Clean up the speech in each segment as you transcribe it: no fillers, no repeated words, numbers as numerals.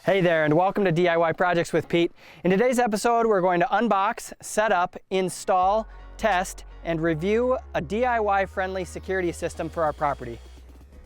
Hey there, and welcome to DIY Projects with Pete. In today's episode, we're going to unbox, set up, install, test, and review a DIY-friendly security system for our property.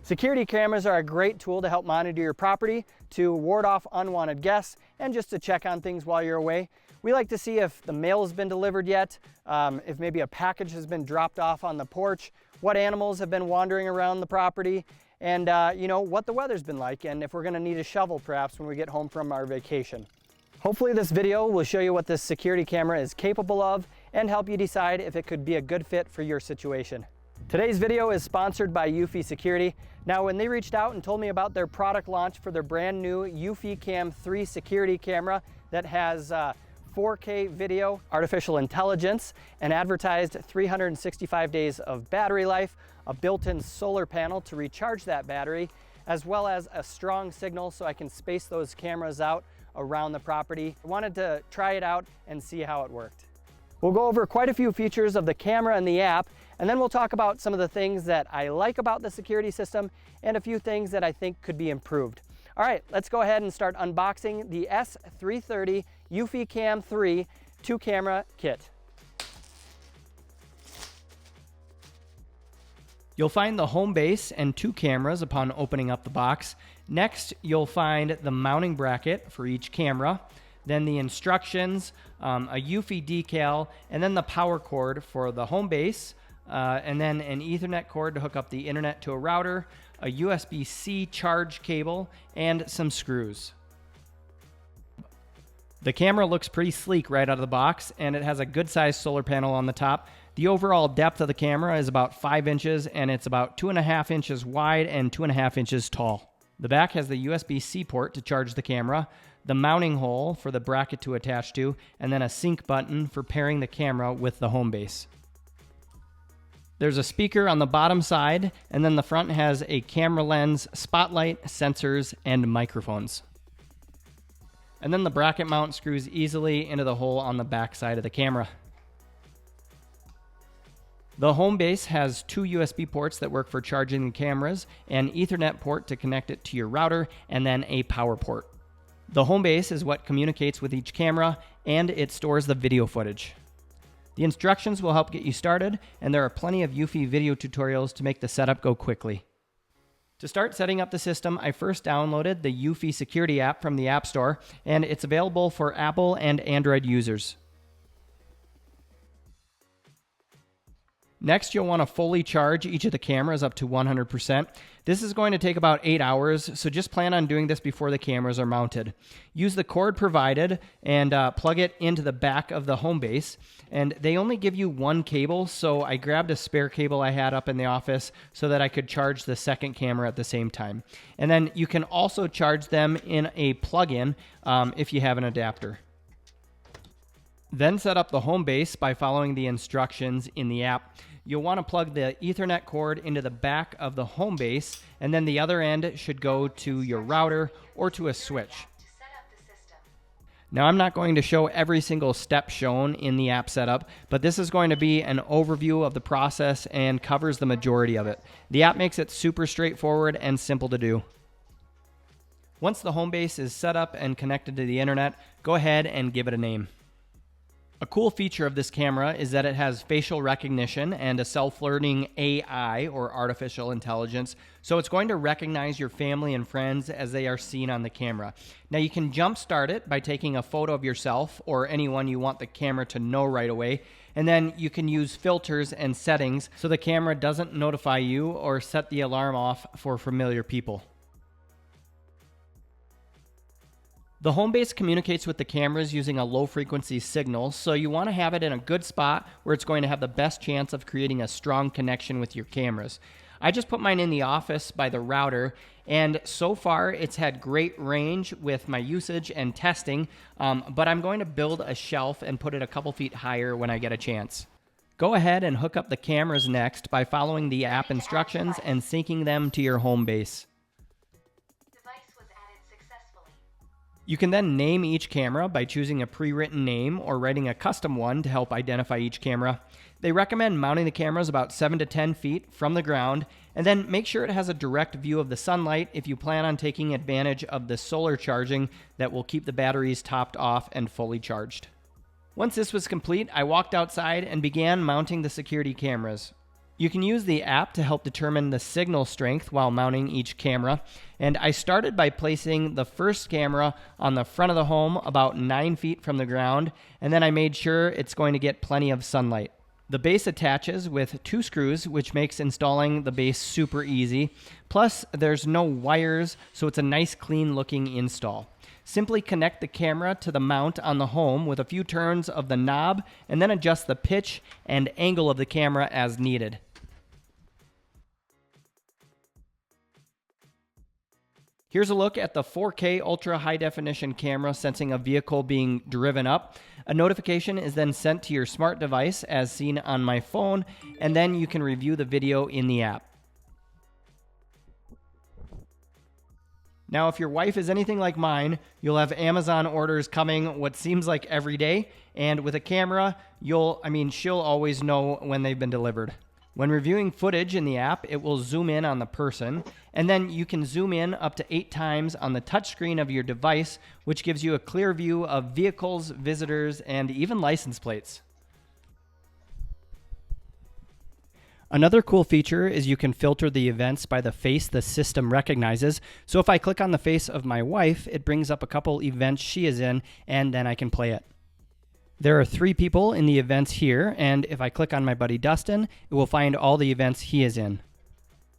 Security cameras are a great tool to help monitor your property, to ward off unwanted guests, and just to check on things while you're away. We like to see if the mail has been delivered yet, if maybe a package has been dropped off on the porch, what animals have been wandering around the property, and what the weather's been like, and if we're gonna need a shovel perhaps when we get home from our vacation. Hopefully this video will show you what this security camera is capable of and help you decide if it could be a good fit for your situation. Today's video is sponsored by Eufy Security. Now, when they reached out and told me about their product launch for their brand new EufyCam 3 security camera that has 4K video, artificial intelligence, an advertised 365 days of battery life, a built-in solar panel to recharge that battery, as well as a strong signal so I can space those cameras out around the property. I wanted to try it out and see how it worked. We'll go over quite a few features of the camera and the app, and then we'll talk about some of the things that I like about the security system and a few things that I think could be improved. All right, let's go ahead and start unboxing the S330 EufyCam 3 2-camera kit. You'll find the home base and 2 cameras upon opening up the box. Next, you'll find the mounting bracket for each camera, then the instructions, a Eufy decal, and then the power cord for the home base, and then an Ethernet cord to hook up the internet to a router, a USB-C charge cable, and some screws. The camera looks pretty sleek right out of the box, and it has a good-sized solar panel on the top. The overall depth of the camera is about 5 inches, and it's about 2.5 inches wide and 2.5 inches tall. The back has the USB-C port to charge the camera, the mounting hole for the bracket to attach to, and then a sync button for pairing the camera with the home base. There's a speaker on the bottom side, and then the front has a camera lens, spotlight, sensors, and microphones. And then the bracket mount screws easily into the hole on the back side of the camera. The home base has 2 USB ports that work for charging the cameras, an Ethernet port to connect it to your router, and then a power port. The home base is what communicates with each camera, and it stores the video footage. The instructions will help get you started, and there are plenty of Eufy video tutorials to make the setup go quickly. To start setting up the system, I first downloaded the Eufy Security app from the App Store, and it's available for Apple and Android users. Next, you'll want to fully charge each of the cameras up to 100%. This is going to take about 8 hours, so just plan on doing this before the cameras are mounted. Use the cord provided and plug it into the back of the home base. And they only give you 1 cable, so I grabbed a spare cable I had up in the office so that I could charge the second camera at the same time. And then you can also charge them in a plug-in if you have an adapter. Then set up the home base by following the instructions in the app. You'll want to plug the Ethernet cord into the back of the home base, and then the other end should go to your router or to a switch. Now, I'm not going to show every single step shown in the app setup, but this is going to be an overview of the process and covers the majority of it. The app makes it super straightforward and simple to do. Once the home base is set up and connected to the internet, go ahead and give it a name. A cool feature of this camera is that it has facial recognition and a self-learning AI, or artificial intelligence, so it's going to recognize your family and friends as they are seen on the camera. Now, you can jumpstart it by taking a photo of yourself or anyone you want the camera to know right away, and then you can use filters and settings so the camera doesn't notify you or set the alarm off for familiar people. The home base communicates with the cameras using a low-frequency signal, so you want to have it in a good spot where it's going to have the best chance of creating a strong connection with your cameras. I just put mine in the office by the router, and so far it's had great range with my usage and testing, but I'm going to build a shelf and put it a couple feet higher when I get a chance. Go ahead and hook up the cameras next by following the app instructions and syncing them to your home base. You can then name each camera by choosing a pre-written name or writing a custom one to help identify each camera. They recommend mounting the cameras about 7 to 10 feet from the ground, and then make sure it has a direct view of the sunlight if you plan on taking advantage of the solar charging that will keep the batteries topped off and fully charged. Once this was complete, I walked outside and began mounting the security cameras. You can use the app to help determine the signal strength while mounting each camera, and I started by placing the first camera on the front of the home about 9 feet from the ground, and then I made sure it's going to get plenty of sunlight. The base attaches with 2 screws, which makes installing the base super easy. Plus, there's no wires, so it's a nice clean looking install. Simply connect the camera to the mount on the home with a few turns of the knob, and then adjust the pitch and angle of the camera as needed. Here's a look at the 4K ultra high definition camera sensing a vehicle being driven up. A notification is then sent to your smart device as seen on my phone, and then you can review the video in the app. Now, if your wife is anything like mine, you'll have Amazon orders coming what seems like every day, and with a camera, she'll always know when they've been delivered. When reviewing footage in the app, it will zoom in on the person, and then you can zoom in up to 8 times on the touchscreen of your device, which gives you a clear view of vehicles, visitors, and even license plates. Another cool feature is you can filter the events by the face the system recognizes. So if I click on the face of my wife, it brings up a couple events she is in, and then I can play it. There are 3 people in the events here, and if I click on my buddy Dustin, it will find all the events he is in.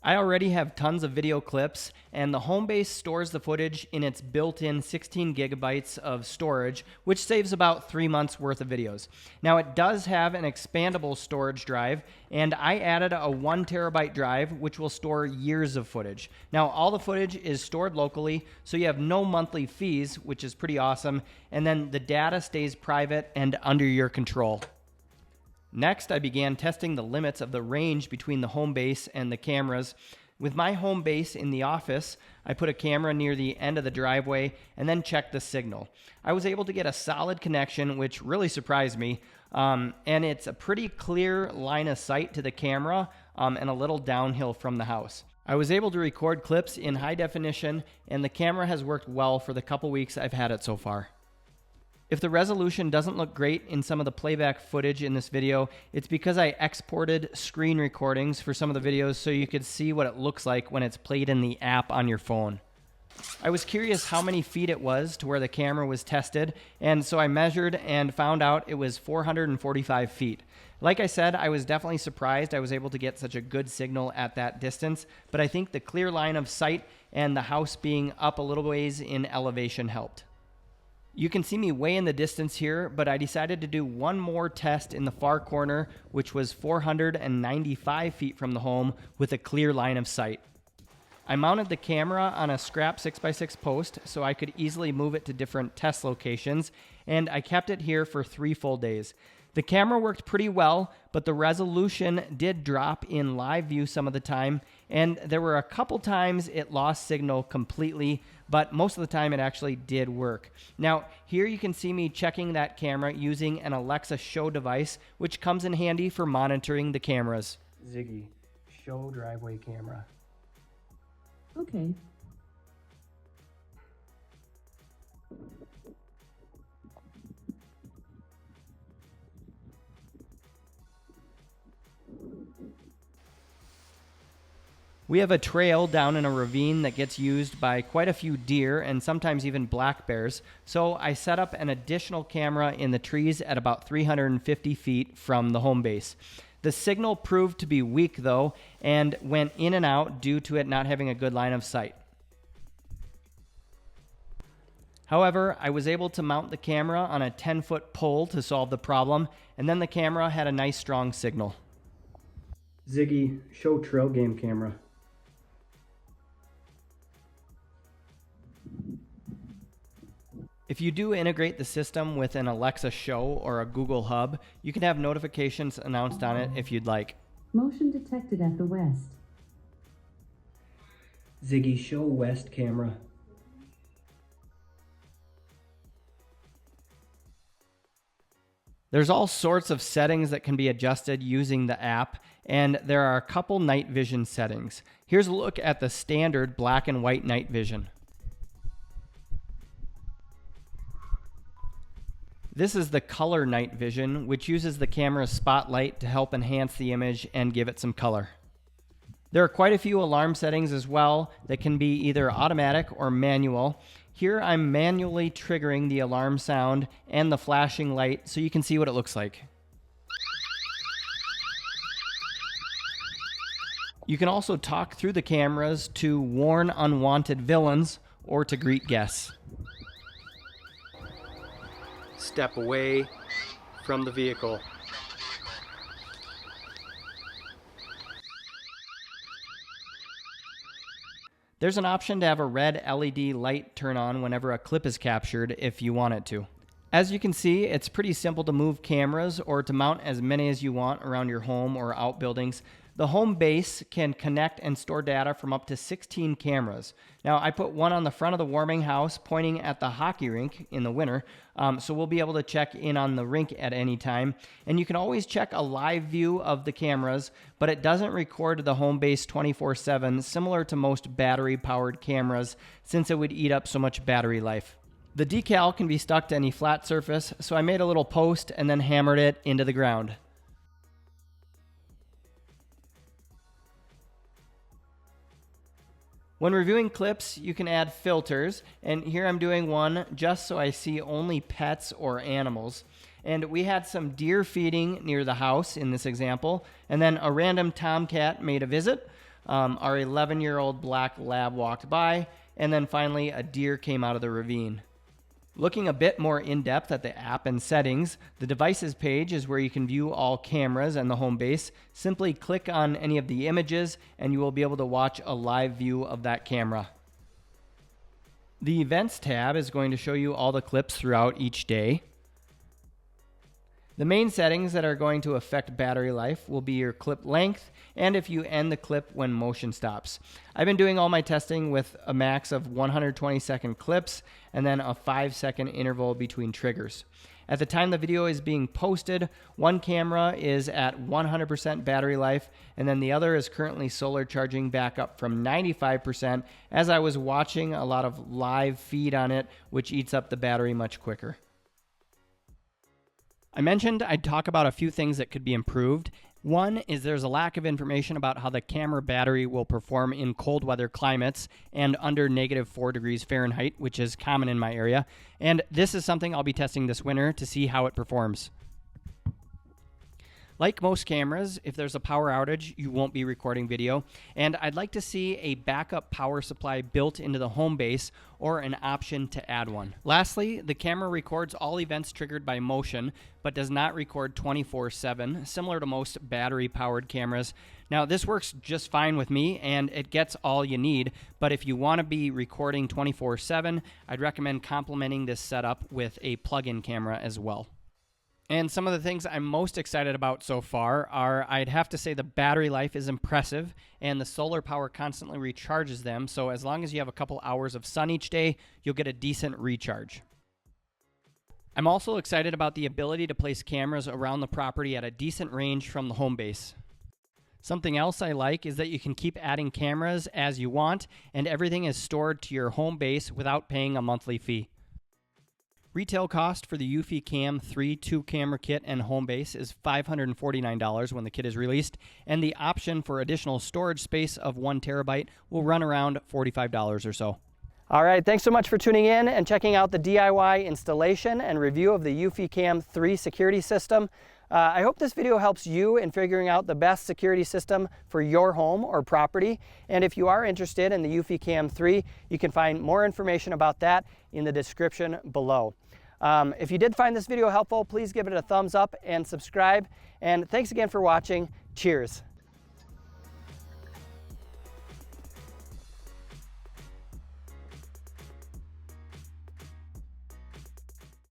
I already have tons of video clips, and the home base stores the footage in its built-in 16 gigabytes of storage, which saves about 3 months worth of videos. Now, it does have an expandable storage drive, and I added a 1 terabyte drive, which will store years of footage. Now, all the footage is stored locally, so you have no monthly fees, which is pretty awesome, and then the data stays private and under your control. Next, I began testing the limits of the range between the home base and the cameras. With my home base in the office, I put a camera near the end of the driveway and then checked the signal. I was able to get a solid connection, which really surprised me, and it's a pretty clear line of sight to the camera and a little downhill from the house. I was able to record clips in high definition, and the camera has worked well for the couple weeks I've had it so far. If the resolution doesn't look great in some of the playback footage in this video, it's because I exported screen recordings for some of the videos so you could see what it looks like when it's played in the app on your phone. I was curious how many feet it was to where the camera was tested, and so I measured and found out it was 445 feet. Like I said, I was definitely surprised I was able to get such a good signal at that distance, but I think the clear line of sight and the house being up a little ways in elevation helped. You can see me way in the distance here, but I decided to do one more test in the far corner, which was 495 feet from the home with a clear line of sight. I mounted the camera on a scrap 6x6 post so I could easily move it to different test locations, and I kept it here for 3 full days. The camera worked pretty well, but the resolution did drop in live view some of the time, and there were a couple times it lost signal completely, but most of the time it actually did work. Now, here you can see me checking that camera using an Alexa Show device, which comes in handy for monitoring the cameras. Ziggy, show driveway camera. Okay. We have a trail down in a ravine that gets used by quite a few deer and sometimes even black bears, so I set up an additional camera in the trees at about 350 feet from the home base. The signal proved to be weak though, and went in and out due to it not having a good line of sight. However, I was able to mount the camera on a 10-foot pole to solve the problem, and then the camera had a nice strong signal. Ziggy, show trail game camera. If you do integrate the system with an Alexa Show or a Google Hub, you can have notifications announced on it if you'd like. Motion detected at the west. Ziggy, show west camera. There's all sorts of settings that can be adjusted using the app, and there are a couple night vision settings. Here's a look at the standard black and white night vision. This is the color night vision, which uses the camera's spotlight to help enhance the image and give it some color. There are quite a few alarm settings as well that can be either automatic or manual. Here I'm manually triggering the alarm sound and the flashing light so you can see what it looks like. You can also talk through the cameras to warn unwanted villains or to greet guests. Step away from the vehicle. There's an option to have a red LED light turn on whenever a clip is captured if you want it to. As you can see, it's pretty simple to move cameras or to mount as many as you want around your home or outbuildings. The home base can connect and store data from up to 16 cameras. Now, I put one on the front of the warming house pointing at the hockey rink in the winter, so we'll be able to check in on the rink at any time. And you can always check a live view of the cameras, but it doesn't record the home base 24/7, similar to most battery-powered cameras, since it would eat up so much battery life. The decal can be stuck to any flat surface, so I made a little post and then hammered it into the ground. When reviewing clips, you can add filters, and here I'm doing one just so I see only pets or animals. And we had some deer feeding near the house in this example, and then a random tomcat made a visit. Our 11-year-old black lab walked by, and then finally a deer came out of the ravine. Looking a bit more in-depth at the app and settings, the devices page is where you can view all cameras and the home base. Simply click on any of the images and you will be able to watch a live view of that camera. The Events tab is going to show you all the clips throughout each day. The main settings that are going to affect battery life will be your clip length and if you end the clip when motion stops. I've been doing all my testing with a max of 120-second clips and then a 5-second interval between triggers. At the time the video is being posted, one camera is at 100% battery life and then the other is currently solar charging back up from 95% as I was watching a lot of live feed on it, which eats up the battery much quicker. I mentioned I'd talk about a few things that could be improved. One is there's a lack of information about how the camera battery will perform in cold weather climates and under -4 degrees Fahrenheit, which is common in my area. And this is something I'll be testing this winter to see how it performs. Like most cameras, if there's a power outage, you won't be recording video, and I'd like to see a backup power supply built into the home base or an option to add one. Lastly, the camera records all events triggered by motion, but does not record 24/7, similar to most battery-powered cameras. Now, this works just fine with me, and it gets all you need, but if you want to be recording 24/7, I'd recommend complementing this setup with a plug-in camera as well. And some of the things I'm most excited about so far are, I'd have to say the battery life is impressive and the solar power constantly recharges them. So as long as you have a couple hours of sun each day, you'll get a decent recharge. I'm also excited about the ability to place cameras around the property at a decent range from the home base. Something else I like is that you can keep adding cameras as you want and everything is stored to your home base without paying a monthly fee. Retail cost for the EufyCam 3 2-camera kit and home base is $549 when the kit is released, and the option for additional storage space of 1 terabyte will run around $45 or so. All right, thanks so much for tuning in and checking out the DIY installation and review of the EufyCam 3 security system. I hope this video helps you in figuring out the best security system for your home or property. And if you are interested in the EufyCam 3, you can find more information about that in the description below. If you did find this video helpful, please give it a thumbs up and subscribe. And thanks again for watching. Cheers.